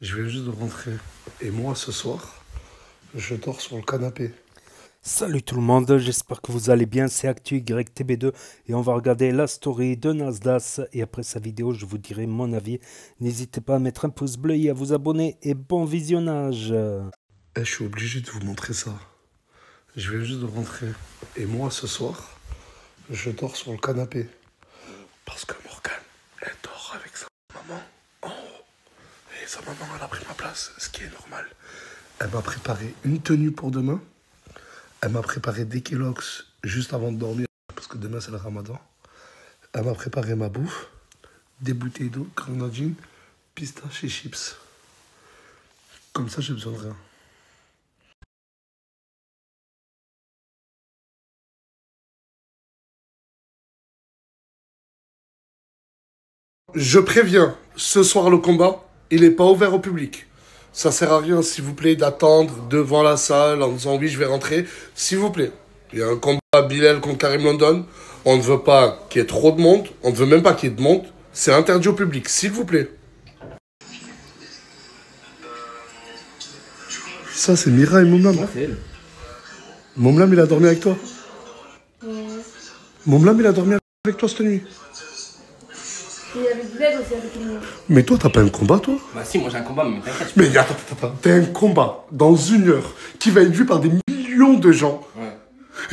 Je viens juste de rentrer. Et moi, ce soir, je dors sur le canapé. Salut tout le monde, j'espère que vous allez bien, c'est ActuYTB2 et on va regarder la story de Nasdaq et après sa vidéo je vous dirai mon avis. N'hésitez pas à mettre un pouce bleu et à vous abonner et bon visionnage. Je suis obligé de vous montrer ça. Je viens juste de rentrer. Et moi, ce soir, je dors sur le canapé. Parce que Morgane, elle dort avec sa maman en haut. Et sa maman, elle a pris ma place, ce qui est normal. Elle m'a préparé une tenue pour demain. Elle m'a préparé des Kellogg's juste avant de dormir, parce que demain c'est le ramadan. Elle m'a préparé ma bouffe, des bouteilles d'eau, grenadine, pistaches et chips. Comme ça, j'ai besoin de rien. Je préviens, ce soir le combat, il n'est pas ouvert au public. Ça sert à rien, s'il vous plaît, d'attendre devant la salle en disant oui, je vais rentrer. S'il vous plaît, il y a un combat Bilal contre Karim London. On ne veut pas qu'il y ait trop de monde. On ne veut même pas qu'il y ait de monde. C'est interdit au public, s'il vous plaît. Ça, c'est Mira et Momlam. Momlam, il a dormi avec toi. Momlam, il a dormi avec toi cette nuit. Et avec Bilal aussi, avec lui. Mais toi, t'as pas un combat, toi? Bah si, moi j'ai un combat, mais t'inquiète. Mais attends. T'as un combat dans 1 heure qui va être vu par des millions de gens. Ouais.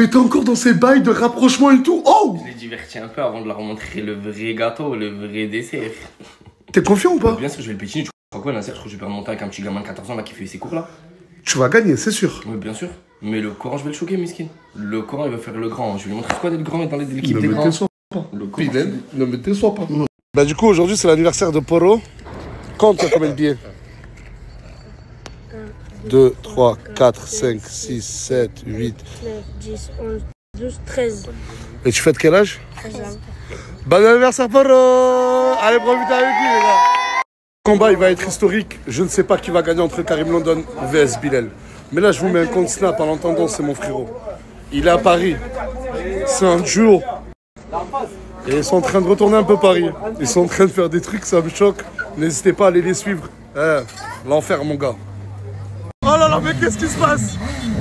Et t'es encore dans ces bails de rapprochement et tout. Oh! Je l'ai diverti un peu avant de leur montrer le vrai gâteau, le vrai dessert. T'es confiant ou pas? Bien sûr, je vais le pétiner. Tu crois quoi, Nasser? Je crois que je vais perdre mon temps avec un petit gamin de 14 ans là qui fait ses cours là. Tu vas gagner, c'est sûr. Oui, bien sûr. Mais le Coran, je vais le choquer, miskin. Le Coran, il va faire le grand. Je vais lui montrer quoi d'être grand et dans l'équipe des Ne me grands. déçois pas. Le Coran. Bilal, ne me déçois pas. Bah du coup, aujourd'hui, c'est l'anniversaire de Poro. Compte, t'as combien de billets? 2, 3, 4, 5, 6, 7, 8. 9, 10, 11, 12, 13. Et tu fêtes quel âge? 13 ans. Bon anniversaire Poro! Allez, profitez avec lui, les gars. Le combat, il va être historique. Je ne sais pas qui va gagner entre Karim London vs Bilal. Mais là, je vous mets un compte snap en l'entendant, c'est mon frérot. Il est à Paris. C'est un duo. Et ils sont en train de retourner un peu Paris. Ils sont en train de faire des trucs, ça me choque. N'hésitez pas à aller les suivre. L'enfer, mon gars. Oh là là, mais qu'est-ce qui se passe?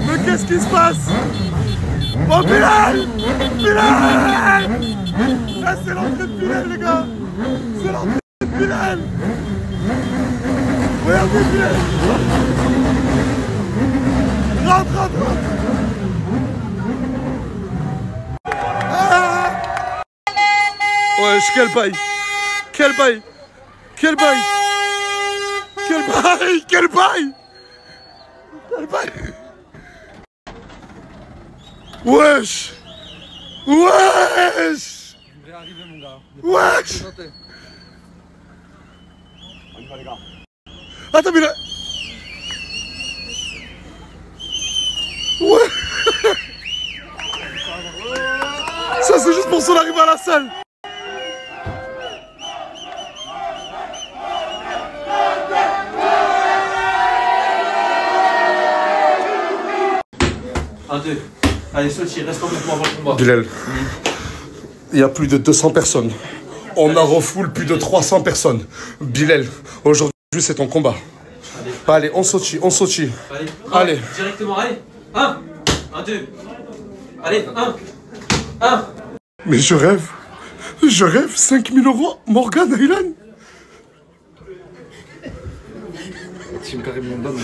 Mais qu'est-ce qui se passe? Oh, Bilal! Bilal! Là, c'est l'entrée de Bilal, les gars! C'est l'entrée de Bilal! Regardez Bilal! Rentre! Wesh, quel bail! Quel bail! Quel bail! Quel bail! Quel bail! Quel bail! Wesh! Wesh! Wesh! Attends, mais là... Ouais! Ça, c'est juste pour son arrivée à la salle! Un, deux. Allez, Sochi, reste en mouvement avant le combat. Bilal, il y a plus de 200 personnes. On a refoule plus de 300 personnes. Bilal, aujourd'hui, c'est ton combat. Allez, on saute. Allez. Directement, allez. Un, deux. Allez, un. Mais je rêve. 5000 €, Morgane, Aylan. Team Karim London.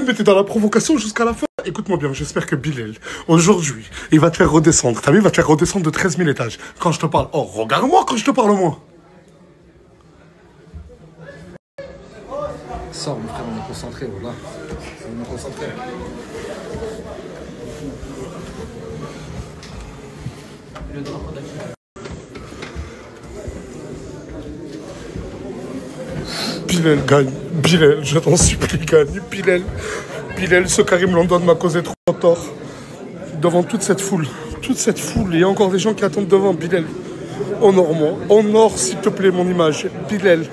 Mais t'es dans la provocation jusqu'à la fin. Écoute-moi bien, j'espère que Bilal, aujourd'hui, il va te faire redescendre. T'as vu, il va te faire redescendre de 13 000 étages. Quand je te parle, oh, regarde-moi quand je te parle au moins. Sors, mon frère, on est concentré, voilà. On est concentré. Bilal gagne. Bilal, je t'en supplie, gagne. Bilal, ce Karim London m'a causé trop tort. Devant toute cette foule, il y a encore des gens qui attendent devant. Bilal, honore-moi. Honore, s'il te plaît, mon image. Bilal. S'il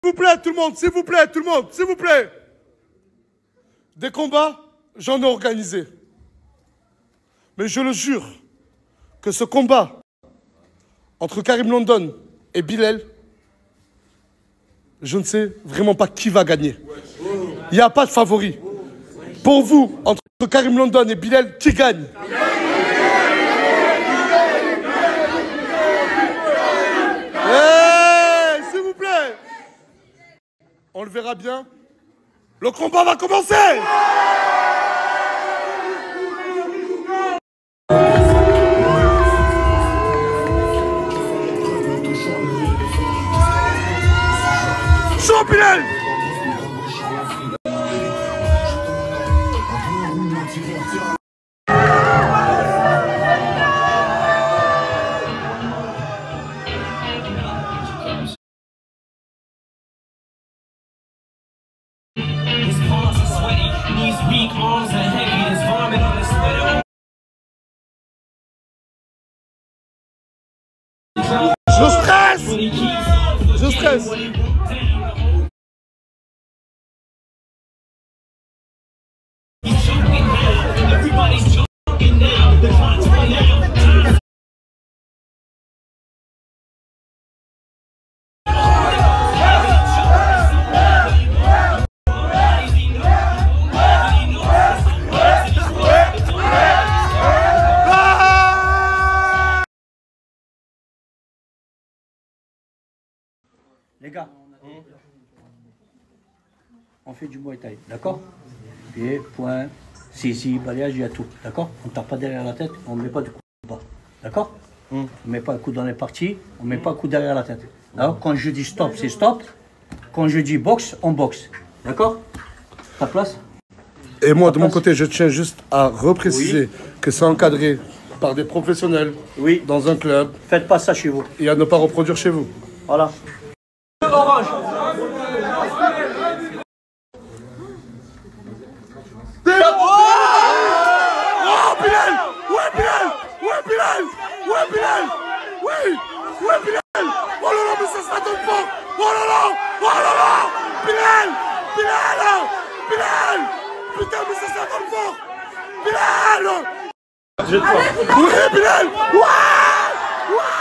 vous plaît, tout le monde, s'il vous plaît. Des combats, j'en ai organisé. Mais je le jure que ce combat entre Karim London et Bilal, je ne sais vraiment pas qui va gagner. Il n'y a pas de favori. Pour vous, entre Karim London et Bilal, qui gagne? Hey, s'il vous plaît. On le verra bien. Le combat va commencer. Chaud, Bilal. Je stresse. Je stresse. Les gars, on fait du Muay Thai, d'accord? Pied, poing, saisie, balayage, il y a tout, d'accord? On ne tape pas derrière la tête, on ne met pas de coup bas, d'accord? On ne met pas le coup dans les parties, on ne met pas le coup derrière la tête. Alors, quand je dis stop, c'est stop. Quand je dis boxe, on boxe, d'accord? Ta place? Et moi, de mon côté, je tiens juste à repréciser que c'est encadré par des professionnels dans un club. Faites pas ça chez vous. Et à ne pas reproduire chez vous. Voilà. Orange. Oh, Bilal! Ouais, Bilal! Ouais, Bilal! Ouais, Bilal! Oui! Ouais, Bilal! Oh là là, mais ça se donne fort! Oh là là! Oh là là! Bilal! Bilal! Bilal! Putain, mais ça se donne fort! Bilal! Oui, Bilal! Ouais! Ouais!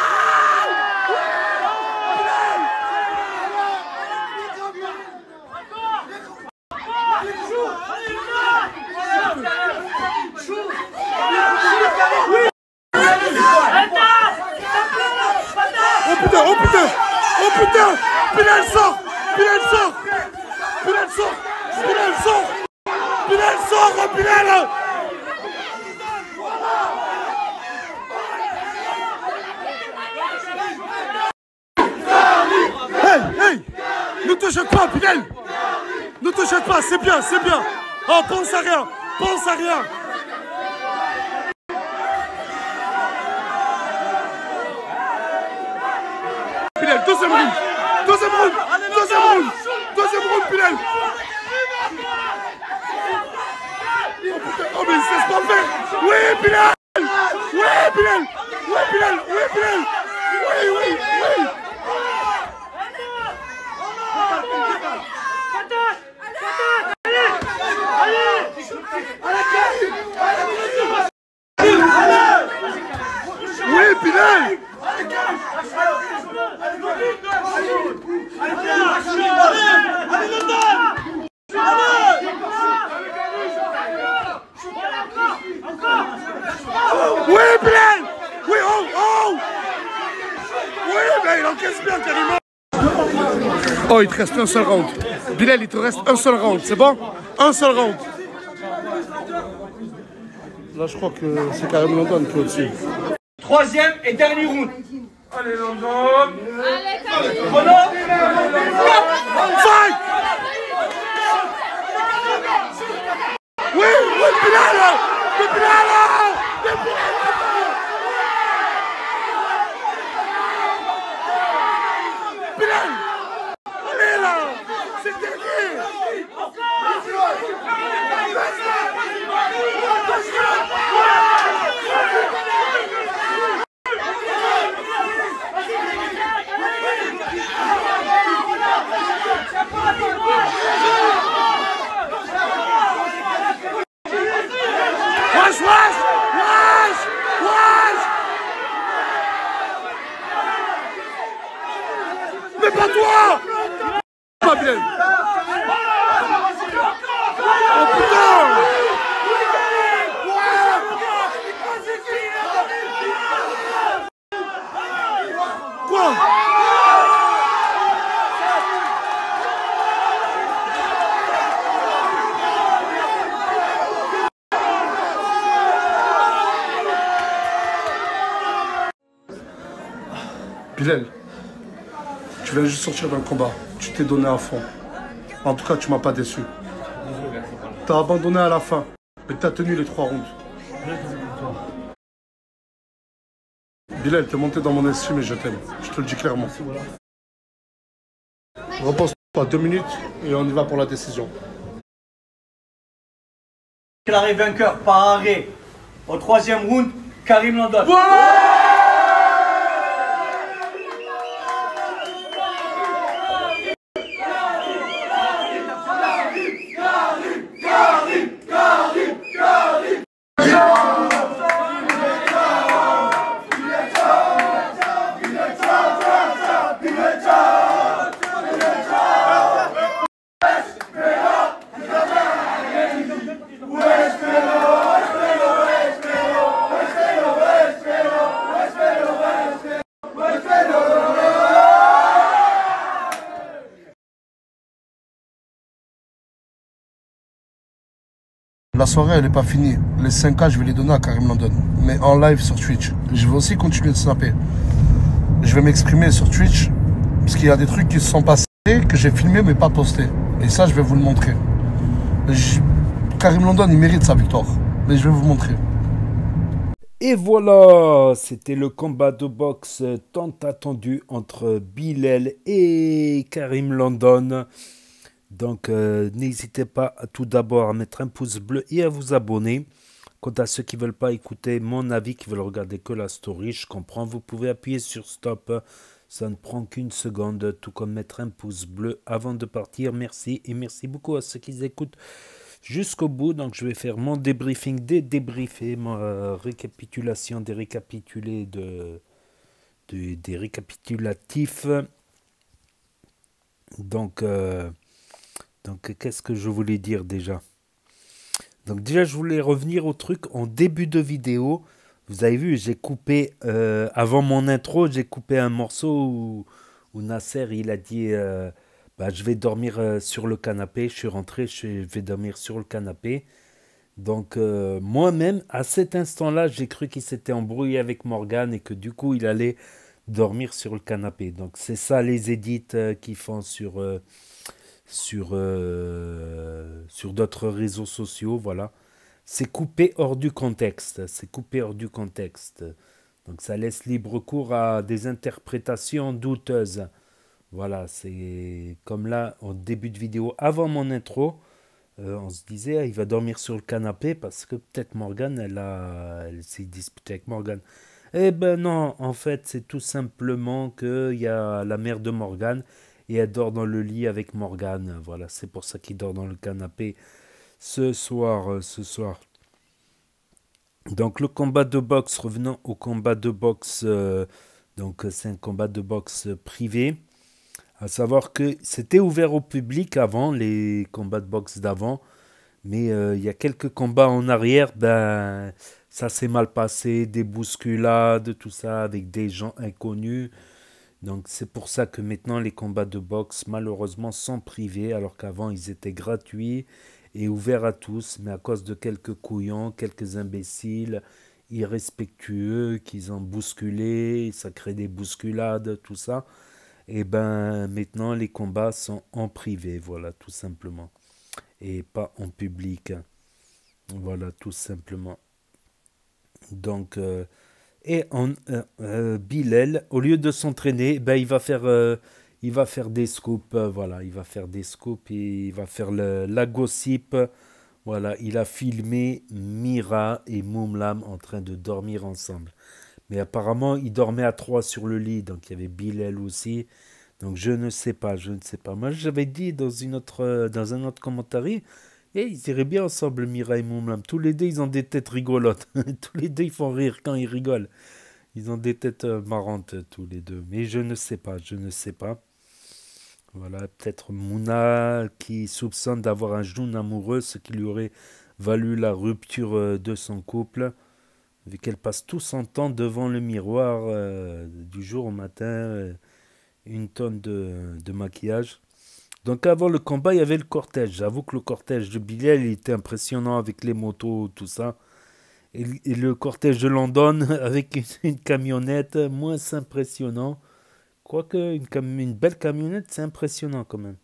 Oh putain! Oh putain! Bilal sort! Bilal sort! Bilal sort! Bilal sort! Bilal sort! Oh Bilal! Hey! Hey! Ne te jette pas, Bilal! Ne te jette pas, c'est bien, c'est bien! Oh, pense à rien! Pense à rien! Bilal, deuxième round! Deuxième round! Deuxième round! Deuxième round, Bilal! Oh putain! Oh mais il se laisse pas faire! Oui, Bilal! Oui, Bilal! Oui, Bilal! Oui, Bilal! Oui, oui, oui! Oui, Bilal! Oui, Bilal! Oui, oh, oh! Oui, mais il encaisse bien, carrément! Oh, il te reste un seul round. Bilal, il te reste un seul round, c'est bon? Un seul round. Là, je crois que c'est Karim London qui est au-dessus. Troisième et dernier round. Allez, London. Allez, Fight! Oui, oui, Bilal! Oui, Bilal! Oui, Bilal! Bilal! Allez là! C'est le dernier! Bilal, tu viens juste sortir d'un combat. Tu t'es donné à fond. En tout cas, tu m'as pas déçu. T'as abandonné à la fin. Mais t'as tenu les 3 rounds. Bilal, t'es monté dans mon estime et je t'aime. Je te le dis clairement. Repose-toi 2 minutes et on y va pour la décision. Déclaré vainqueur par arrêt au 3e round, Karim London. La soirée, elle n'est pas finie. Les 5K, je vais les donner à Karim London. Mais en live sur Twitch. Je vais aussi continuer de snapper. Je vais m'exprimer sur Twitch. Parce qu'il y a des trucs qui se sont passés, que j'ai filmés mais pas postés. Et ça, je vais vous le montrer. Karim London, il mérite sa victoire. Mais je vais vous montrer. Et voilà, c'était le combat de boxe tant attendu entre Bilal et Karim London. Donc, n'hésitez pas tout d'abord à mettre un pouce bleu et à vous abonner. Quant à ceux qui ne veulent pas écouter mon avis, qui veulent regarder que la story, je comprends, vous pouvez appuyer sur stop. Ça ne prend qu'une seconde, tout comme mettre un pouce bleu avant de partir. Merci et merci beaucoup à ceux qui écoutent jusqu'au bout. Donc, je vais faire mon débriefing, débriefés, ma récapitulation, des récapitulés des récapitulatifs. Donc, qu'est-ce que je voulais dire déjà? Donc déjà, je voulais revenir au truc en début de vidéo. Vous avez vu, j'ai coupé, avant mon intro, j'ai coupé un morceau où Nasser, il a dit, je vais dormir sur le canapé. Je suis rentré, je vais dormir sur le canapé. Donc moi-même, à cet instant-là, j'ai cru qu'il s'était embrouillé avec Morgan et que du coup, il allait dormir sur le canapé. Donc c'est ça les edits qu'ils font sur d'autres réseaux sociaux, voilà. C'est coupé hors du contexte, Donc ça laisse libre cours à des interprétations douteuses. Voilà, c'est comme là, au début de vidéo, avant mon intro, on se disait, il va dormir sur le canapé parce que peut-être Morgan, elle s'est disputée avec Morgan. Eh ben non, en fait, c'est tout simplement qu'il y a la mère de Morgan et elle dort dans le lit avec Morgan. Voilà, c'est pour ça qu'il dort dans le canapé ce soir. Donc le combat de boxe, revenons au combat de boxe. Donc c'est un combat de boxe privé. À savoir que c'était ouvert au public avant, les combats de boxe d'avant. Mais il y a quelques combats en arrière, ça s'est mal passé, des bousculades, tout ça, avec des gens inconnus. Donc c'est pour ça que maintenant les combats de boxe malheureusement sont privés alors qu'avant ils étaient gratuits et ouverts à tous, mais à cause de quelques couillons, quelques imbéciles irrespectueux qu'ils ont bousculé, ça crée des bousculades, tout ça. Et maintenant les combats sont en privé, voilà tout simplement, et pas en public. Voilà tout simplement. Donc Bilal, au lieu de s'entraîner, il va faire des scoops, voilà, il va faire des scoops et il va faire la gossip. Voilà, il a filmé Mira et Moumlam en train de dormir ensemble. Mais apparemment, ils dormaient à 3 sur le lit, donc il y avait Bilal aussi. Donc je ne sais pas. Moi, j'avais dit dans un autre commentaire, ils iraient bien ensemble, Mira et Moumlam. Tous les deux, ils ont des têtes rigolotes. Tous les deux, ils font rire quand ils rigolent. Ils ont des têtes marrantes, tous les deux. Mais je ne sais pas. Voilà, peut-être Mouna qui soupçonne d'avoir un jeune amoureux, ce qui lui aurait valu la rupture de son couple, vu qu'elle passe tout son temps devant le miroir du jour au matin, une tonne de maquillage. Donc avant le combat, il y avait le cortège. J'avoue que le cortège de Bilal, il était impressionnant avec les motos, tout ça. Et le cortège de London avec une camionnette, moins impressionnant. Quoique, une belle camionnette, c'est impressionnant quand même.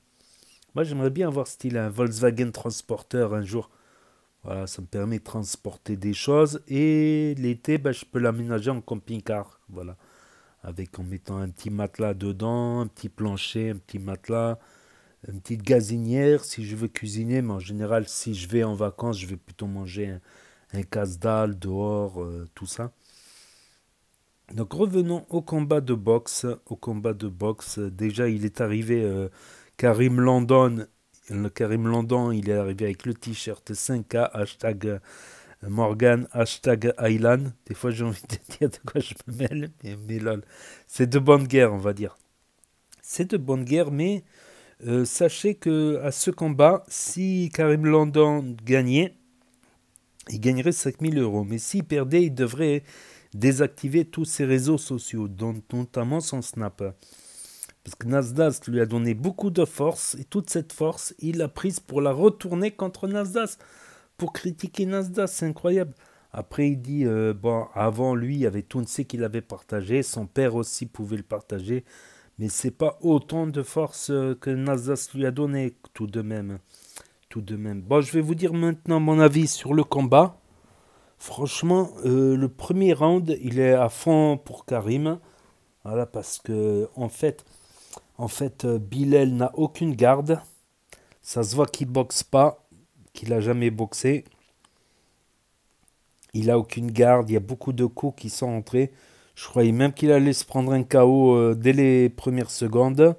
Moi, j'aimerais bien avoir style un Volkswagen Transporter un jour. Voilà, ça me permet de transporter des choses. Et l'été, ben, je peux l'aménager en camping-car. Voilà. En mettant un petit matelas dedans, un petit plancher, un petit matelas, une petite gazinière si je veux cuisiner. Mais en général, si je vais en vacances, je vais plutôt manger un casse-dalle dehors, tout ça. Donc revenons au combat de boxe. Déjà, il est arrivé Karim London. Karim London, il est arrivé avec le t-shirt 5K, hashtag Morgan, hashtag Aylan. Des fois, j'ai envie de dire de quoi je me mêle, mais lol. C'est de bonne guerre, on va dire. C'est de bonne guerre, mais sachez que à ce combat, si Karim London gagnait, il gagnerait 5000 euros. Mais s'il perdait, il devrait désactiver tous ses réseaux sociaux, dont notamment son Snap. Parce que Nasdaq lui a donné beaucoup de force, et toute cette force, il l'a prise pour la retourner contre Nasdaq, pour critiquer Nasdaq, c'est incroyable. Après, il dit, bon, avant lui, il y avait Tounsi qui l'avait partagé, son père aussi pouvait le partager, mais c'est pas autant de force que Nasdaq lui a donné, tout de même. Bon, je vais vous dire maintenant mon avis sur le combat. Franchement, le premier round, il est à fond pour Karim. Voilà, parce que en fait, Bilal n'a aucune garde. Ça se voit qu'il boxe pas, qu'il a jamais boxé. Il a aucune garde. Il y a beaucoup de coups qui sont entrés. Je croyais même qu'il allait se prendre un KO dès les premières secondes.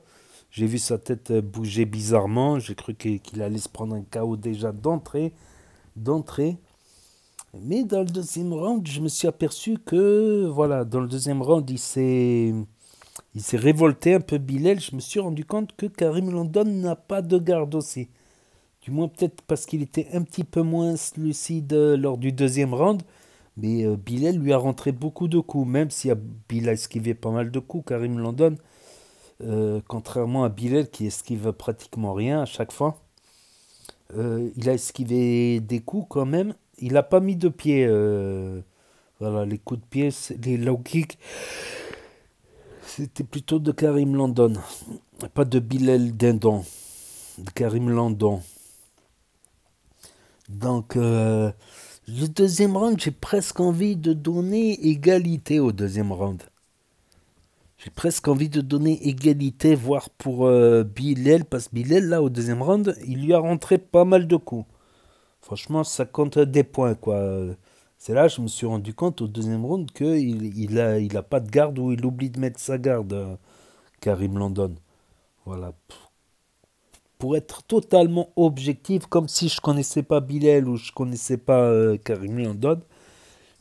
J'ai vu sa tête bouger bizarrement. J'ai cru qu'il allait se prendre un KO déjà d'entrée. Mais dans le deuxième round, je me suis aperçu que, voilà, dans le deuxième round, il s'est révolté un peu Bilal. Je me suis rendu compte que Karim London n'a pas de garde aussi. Du moins peut-être parce qu'il était un petit peu moins lucide lors du deuxième round. Mais Bilal lui a rentré beaucoup de coups, même si Bilal a esquivé pas mal de coups, Karim London. Contrairement à Bilal qui esquive pratiquement rien à chaque fois. Il a esquivé des coups quand même. Il n'a pas mis de pied. Voilà, les coups de pied, les low kicks, c'était plutôt de Karim London. Pas de Bilal Dindon. De Karim London. Donc, le deuxième round, j'ai presque envie de donner égalité au deuxième round. J'ai presque envie de donner égalité, voire pour Bilal, parce que Bilal, là, au deuxième round, il lui a rentré pas mal de coups. Franchement, ça compte des points, quoi. C'est là que je me suis rendu compte au deuxième round qu'il a pas de garde ou il oublie de mettre sa garde, Karim London. Voilà. Pour être totalement objectif, comme si je connaissais pas Bilal ou je connaissais pas Karim London,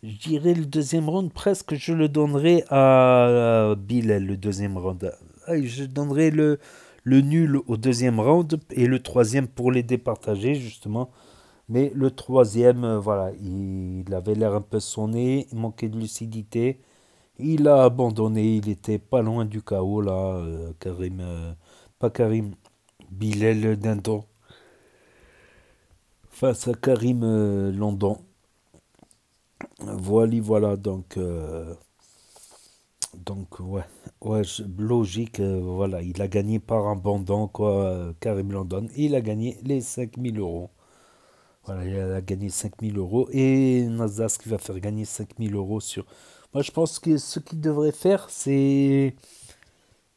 je dirais le deuxième round, presque je le donnerais à Bilal, le deuxième round. Je donnerais le nul au deuxième round et le troisième pour les départager, justement. Mais le troisième, voilà, il avait l'air un peu sonné, il manquait de lucidité. Il a abandonné, il était pas loin du chaos, là, Bilal Dindon. Face à Karim London. Voilà, donc ouais, logique, voilà, il a gagné par abandon, quoi, Karim London. Il a gagné les 5000 euros. Voilà, il a gagné 5000 euros et Nasdaq qui va faire gagner 5000 euros sur... Moi, je pense que ce qu'il devrait faire, c'est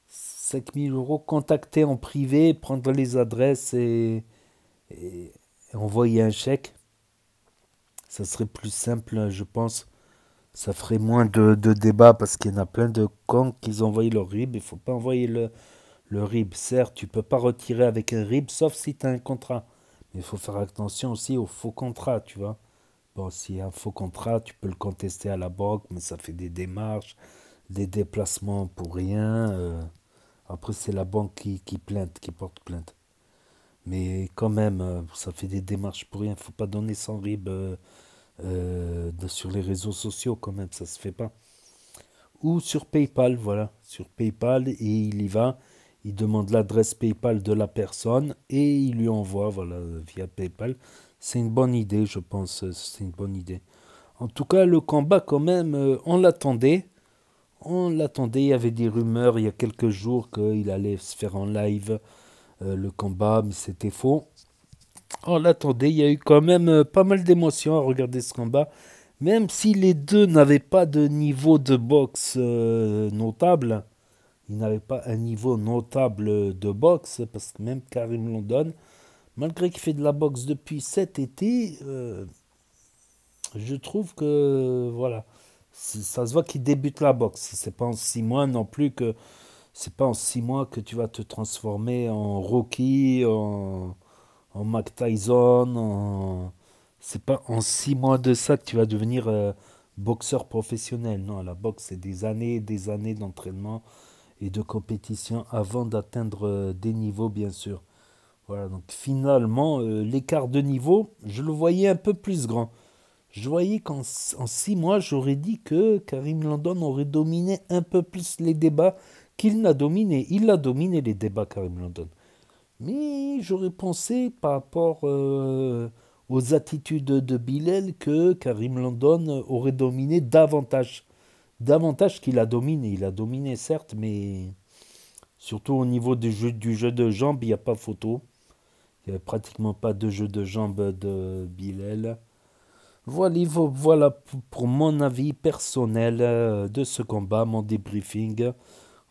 5000 euros, contacter en privé, prendre les adresses et envoyer un chèque. Ça serait plus simple, je pense. Ça ferait moins de débats parce qu'il y en a plein de cons qui envoient leur RIB. Il ne faut pas envoyer le RIB. Certes, tu ne peux pas retirer avec un RIB, sauf si tu as un contrat. Mais il faut faire attention aussi aux faux contrats, tu vois. Bon, s'il y a un faux contrat, tu peux le contester à la banque, mais ça fait des démarches, des déplacements pour rien. Après, c'est la banque qui porte plainte. Mais quand même, ça fait des démarches pour rien. Il ne faut pas donner son RIB sur les réseaux sociaux, quand même, ça se fait pas. Ou sur PayPal, voilà. Sur PayPal, et il y va. Il demande l'adresse PayPal de la personne et il lui envoie, voilà, via PayPal. C'est une bonne idée, je pense. C'est une bonne idée. En tout cas, le combat, quand même, on l'attendait. On l'attendait, il y avait des rumeurs il y a quelques jours qu'il allait se faire en live le combat, mais c'était faux. On l'attendait, il y a eu quand même pas mal d'émotions à regarder ce combat. Même si les deux n'avaient pas de niveau de boxe notable, ils n'avaient pas un niveau notable de boxe, parce que même Karim London, malgré qu'il fait de la boxe depuis cet été, je trouve que voilà, ça se voit qu'il débute la boxe. C'est pas en 6 mois non plus que c'est pas en 6 mois que tu vas te transformer en Rocky, en Mike Tyson. C'est pas en 6 mois de ça que tu vas devenir boxeur professionnel. Non, la boxe c'est des années d'entraînement et de compétition avant d'atteindre des niveaux bien sûr. Voilà, donc finalement l'écart de niveau, je le voyais un peu plus grand. Je voyais qu'en 6 mois, j'aurais dit que Karim London aurait dominé un peu plus les débats qu'il n'a dominé. Il a dominé les débats, Karim London. Mais j'aurais pensé, par rapport aux attitudes de Bilal, que Karim London aurait dominé davantage. Davantage qu'il a dominé. Il a dominé, certes, mais surtout au niveau du jeu de jambes, il n'y a pas photo. Il n'y avait pratiquement pas de jeu de jambes de Bilal. Voilà pour mon avis personnel de ce combat, mon débriefing.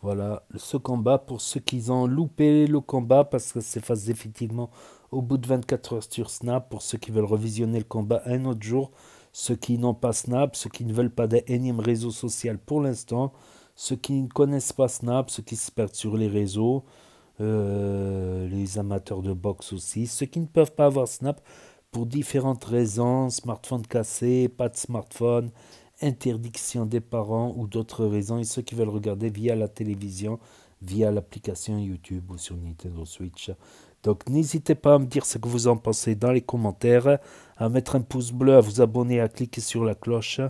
Voilà, ce combat, pour ceux qui ont loupé le combat, parce que c'est face effectivement au bout de 24 heures sur Snap, pour ceux qui veulent revisionner le combat un autre jour, ceux qui n'ont pas Snap, ceux qui ne veulent pas d'un énième réseau social pour l'instant, ceux qui ne connaissent pas Snap, ceux qui se perdent sur les réseaux, les amateurs de boxe aussi, ceux qui ne peuvent pas avoir Snap, pour différentes raisons, smartphone cassé, pas de smartphone, interdiction des parents ou d'autres raisons, et ceux qui veulent regarder via la télévision, via l'application YouTube ou sur Nintendo Switch. Donc n'hésitez pas à me dire ce que vous en pensez dans les commentaires, à mettre un pouce bleu, à vous abonner, à cliquer sur la cloche.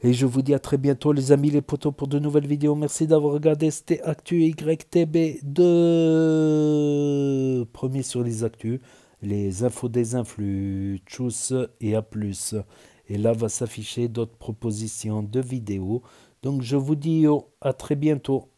Et je vous dis à très bientôt les amis, les potos, pour de nouvelles vidéos. Merci d'avoir regardé, c'était Actu YTB2, premier sur les actus. Les infos des influx, tchuss et à plus. Et là va s'afficher d'autres propositions de vidéos. Donc je vous dis à très bientôt.